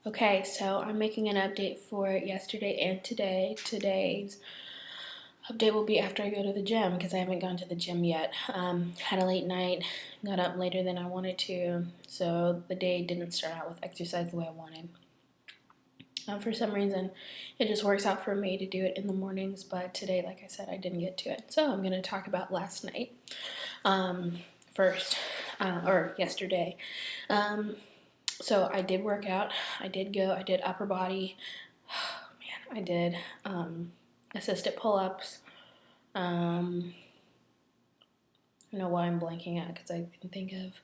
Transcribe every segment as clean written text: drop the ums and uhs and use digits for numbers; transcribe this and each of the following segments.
Okay, so I'm making an update for yesterday and today. Today's update will be after I go to the gym because I haven't gone to the gym yet. Had a late night, got up later than I wanted to, so the day didn't start out with exercise the way I wanted. For some reason, it just works out for me to do it in the mornings, but today, like I said, I didn't get to it. So I'm going to talk about last night first, or yesterday. So I did work out. I did go. I did upper body. Oh, man, I did assisted pull-ups. I don't know why I'm blanking out because I can think of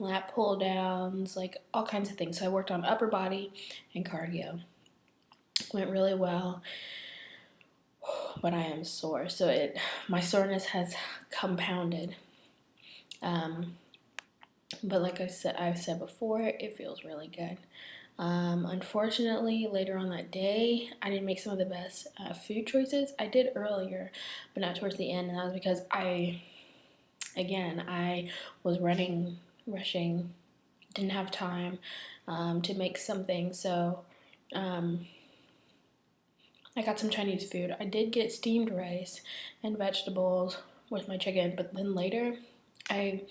lat pull downs, like all kinds of things. So I worked on upper body and cardio. Went really well, but I am sore. So my soreness has compounded. But like I've said before, it feels really good. Unfortunately, later on that day, I didn't make some of the best food choices. I did earlier, but not towards the end, and that was because I was rushing, didn't have time to make something, so I got some Chinese food. I did get steamed rice and vegetables with my chicken, but then later I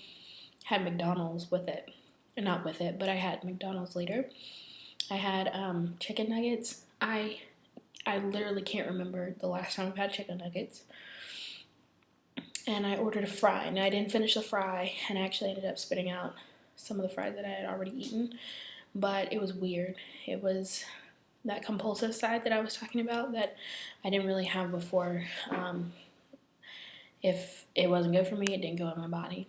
had McDonald's with it. Not with it, but I had McDonald's later. I had chicken nuggets. I literally can't remember the last time I've had chicken nuggets. And I ordered a fry, and I didn't finish the fry, and I actually ended up spitting out some of the fries that I had already eaten. But it was weird. It was that compulsive side that I was talking about that I didn't really have before. If it wasn't good for me, it didn't go in my body.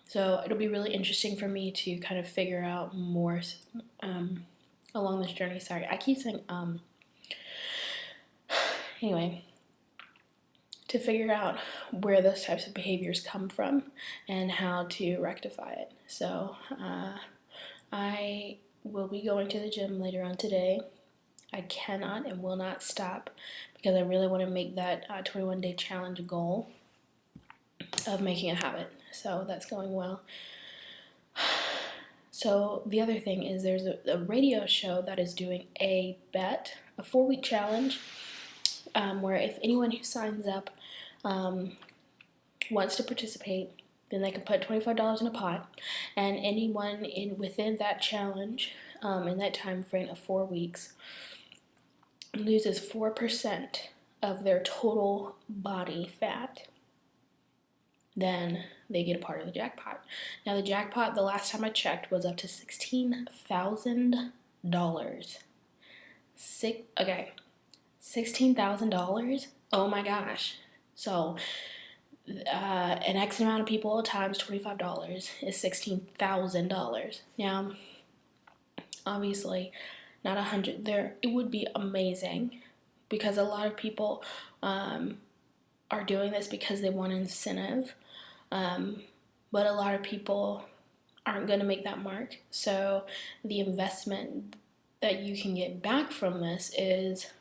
So it'll be really interesting for me to kind of figure out more along this journey. Sorry, I keep saying Anyway, to figure out where those types of behaviors come from and how to rectify it. So I will be going to the gym later on today. I cannot and will not stop because I really want to make that 21-day challenge goal of making a habit. So that's going well. So the other thing is there's a radio show that is doing a 4-week challenge, where if anyone who signs up wants to participate, then they can put $25 in a pot, and anyone within that challenge, in that time frame of 4 weeks, loses 4% of their total body fat, then they get a part of the jackpot. Now the jackpot, the last time I checked, was up to $16,000. $16,000? Oh my gosh. So an X amount of people times $25 is $16,000. Now, obviously, not 100. It would be amazing because a lot of people are doing this because they want an incentive, but a lot of people aren't going to make that mark. So the investment that you can get back from this is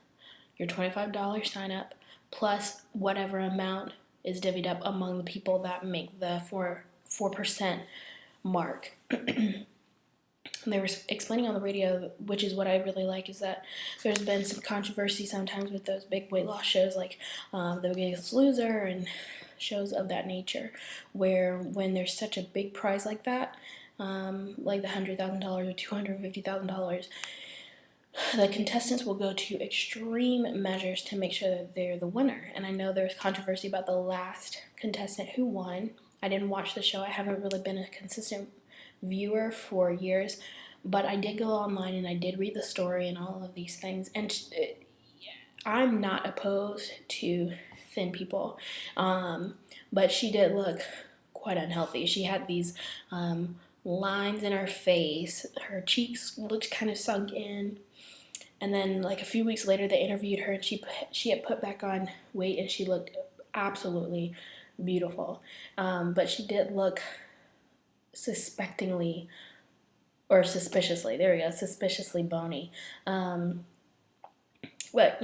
your $25 sign up plus whatever amount is divvied up among the people that make the 4% mark. They were explaining on the radio, which is what I really like, is that there's been some controversy sometimes with those big weight loss shows like The Biggest Loser and shows of that nature, where when there's such a big prize like that, like the $100,000 or $250,000, the contestants will go to extreme measures to make sure that they're the winner. And I know there's controversy about the last contestant who won. I didn't watch the show. I haven't really been a consistent viewer for years, but I did go online and I did read the story and all of these things, and I'm not opposed to thin people, but she did look quite unhealthy. She had these lines in her face, her cheeks looked kind of sunk in, and then like a few weeks later they interviewed her and she had put back on weight and she looked absolutely beautiful, but she did look suspiciously bony. But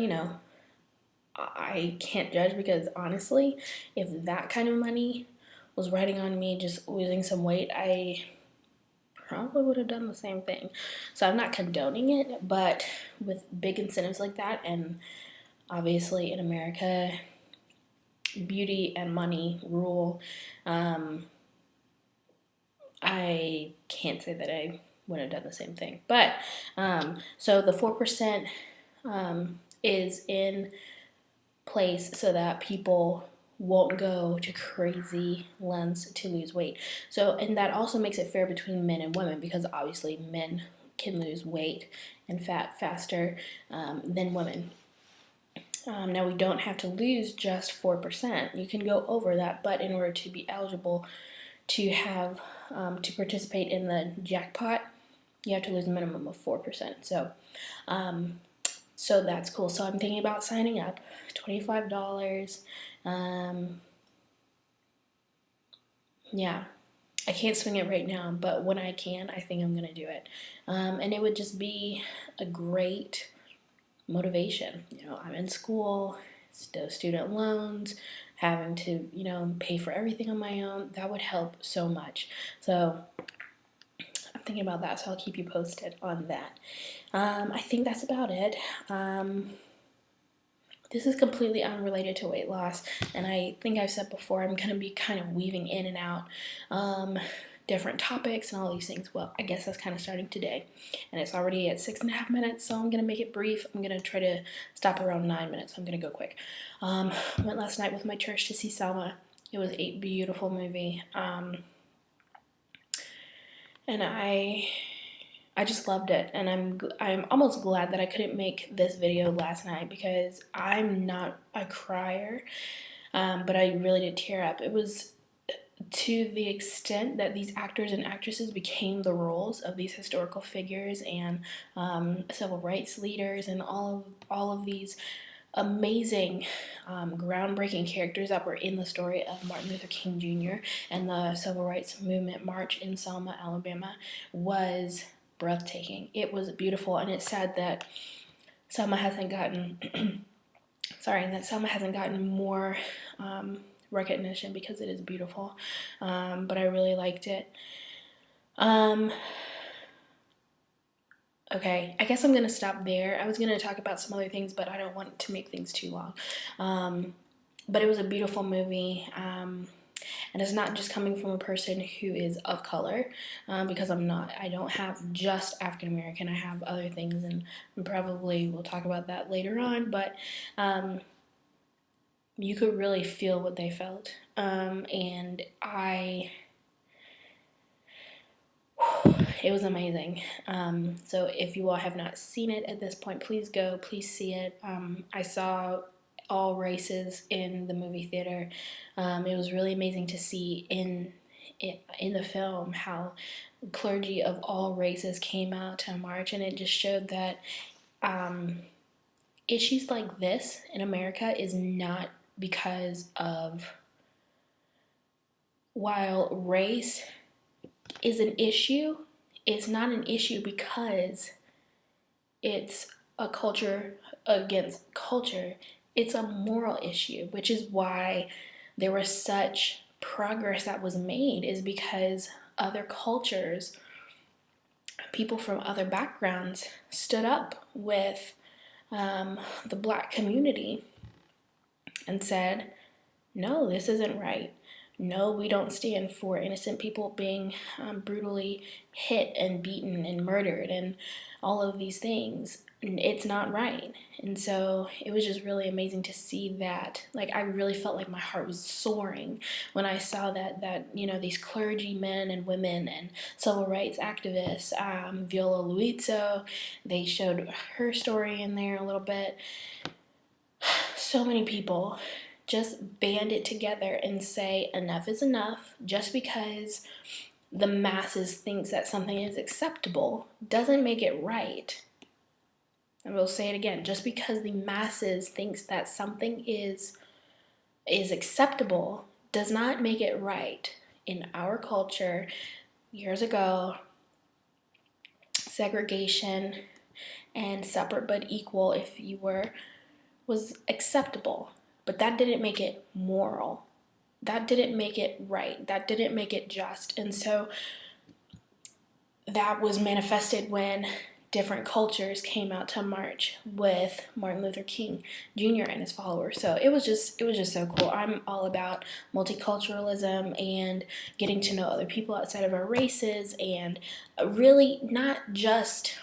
I can't judge because honestly, if that kind of money was riding on me just losing some weight, I probably would have done the same thing. So I'm not condoning it, but with big incentives like that, and obviously in America, beauty and money rule, I can't say that I would have done the same thing. But so the 4% is in place so that people won't go to crazy lengths to lose weight. So, and that also makes it fair between men and women, because obviously men can lose weight and fat faster than women. Now, we don't have to lose just 4%. You can go over that, but in order to be eligible to have to participate in the jackpot, you have to lose a minimum of 4%. So that's cool. So I'm thinking about signing up. $25. Yeah, I can't swing it right now, but when I can, I think I'm gonna do it. And it would just be a great motivation. You know, I'm in school, still student loans, having to, you know, pay for everything on my own. That would help so much. So I'm thinking about that, so I'll keep you posted on that. I think that's about it. This is completely unrelated to weight loss, and I think I've said before, I'm going to be kind of weaving in and out different topics and all these things. Well, I guess that's kind of starting today, and it's already at 6.5 minutes, so I'm going to make it brief. I'm going to try to stop around 9 minutes. I'm going to go quick. Went last night with my church to see Selma. It was a beautiful movie, and I just loved it, and I'm almost glad that I couldn't make this video last night, because I'm not a crier, but I really did tear up. It was to the extent that these actors and actresses became the roles of these historical figures and civil rights leaders and all of these amazing, groundbreaking characters that were in the story of Martin Luther King Jr. and the Civil Rights Movement march in Selma, Alabama, was breathtaking. It was beautiful, and it's sad that Selma hasn't gotten more recognition, because it is beautiful. But I really liked it. Okay, I guess I'm gonna stop there. I was gonna talk about some other things, but I don't want to make things too long. But it was a beautiful movie. And it's not just coming from a person who is of color, because I don't have just African American, I have other things, and probably we'll talk about that later on, but you could really feel what they felt, and it was amazing. So if you all have not seen it at this point, please go, please see it. I saw all races in the movie theater. It was really amazing to see in the film how clergy of all races came out to march, and it just showed that issues like this in America is not because of, while race is an issue, it's not an issue because it's a culture against culture. It's a moral issue, which is why there was such progress that was made, is because other cultures, people from other backgrounds, stood up with the Black community and said, no, this isn't right. No, we don't stand for innocent people being brutally hit and beaten and murdered and all of these things. It's not right. And so it was just really amazing to see that. Like, I really felt like my heart was soaring when I saw that you know, these clergymen and women and civil rights activists, Viola Luizzo, they showed her story in there a little bit. So many people just band it together and say enough is enough. Just because the masses thinks that something is acceptable doesn't make it right. I will say it again, just because the masses thinks that something is acceptable does not make it right. In our culture, years ago, segregation and separate but equal, if you were, was acceptable. But that didn't make it moral. That didn't make it right. That didn't make it just. And so that was manifested when different cultures came out to march with Martin Luther King Jr. and his followers. So it was just so cool. I'm all about multiculturalism and getting to know other people outside of our races, and really not just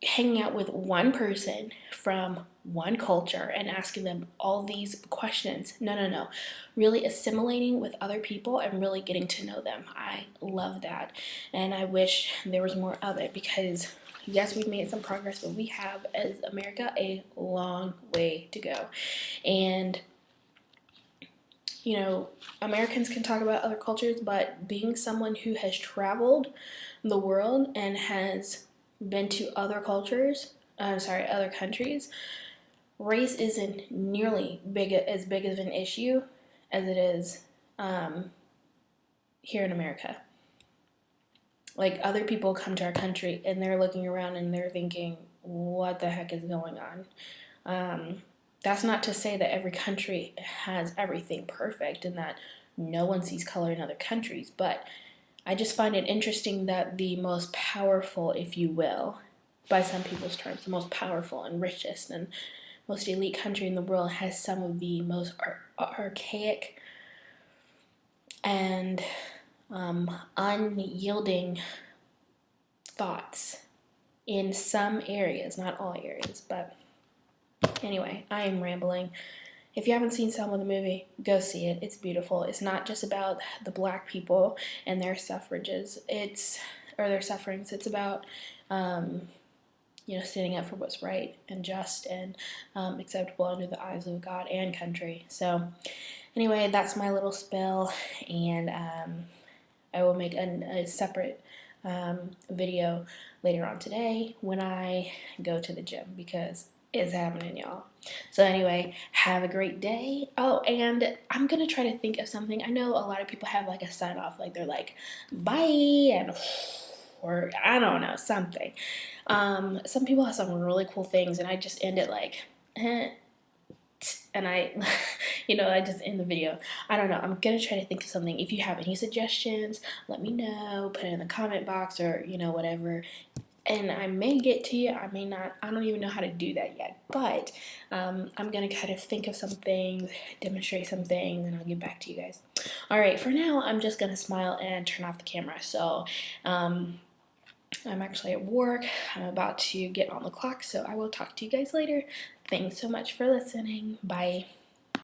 hanging out with one person from one culture and asking them all these questions. No. Really assimilating with other people and really getting to know them. I love that. And I wish there was more of it, because yes, we've made some progress, but we have, as America, a long way to go. And you know, Americans can talk about other cultures, but being someone who has traveled the world and has been to other cultures, other countries, race isn't nearly as big of an issue as it is here in America. Like, other people come to our country and they're looking around and they're thinking, what the heck is going on? That's not to say that every country has everything perfect and that no one sees color in other countries, but I just find it interesting that the most powerful, if you will, by some people's terms, the most powerful and richest and most elite country in the world has some of the most archaic and unyielding thoughts in some areas, not all areas. But anyway, I am rambling. If you haven't seen Selma the movie, go see it. It's beautiful. It's not just about the black people and their suffrages. Or their sufferings. It's about standing up for what's right and just and acceptable under the eyes of God and country. So anyway, that's my little spill, and I will make a separate video later on today when I go to the gym, because it's happening, y'all. So anyway, have a great day. Oh, and I'm gonna try to think of something. I know a lot of people have like a sign off, like they're like, bye, and or I don't know, something. Some people have some really cool things, and I just end it like, and I, I just end the video. I don't know. I'm gonna try to think of something. If you have any suggestions, let me know. Put it in the comment box, or whatever. And I may get to you, I may not. I don't even know how to do that yet. But I'm going to kind of think of some things, demonstrate some things, and I'll get back to you guys. All right, for now, I'm just going to smile and turn off the camera. So I'm actually at work. I'm about to get on the clock, so I will talk to you guys later. Thanks so much for listening. Bye.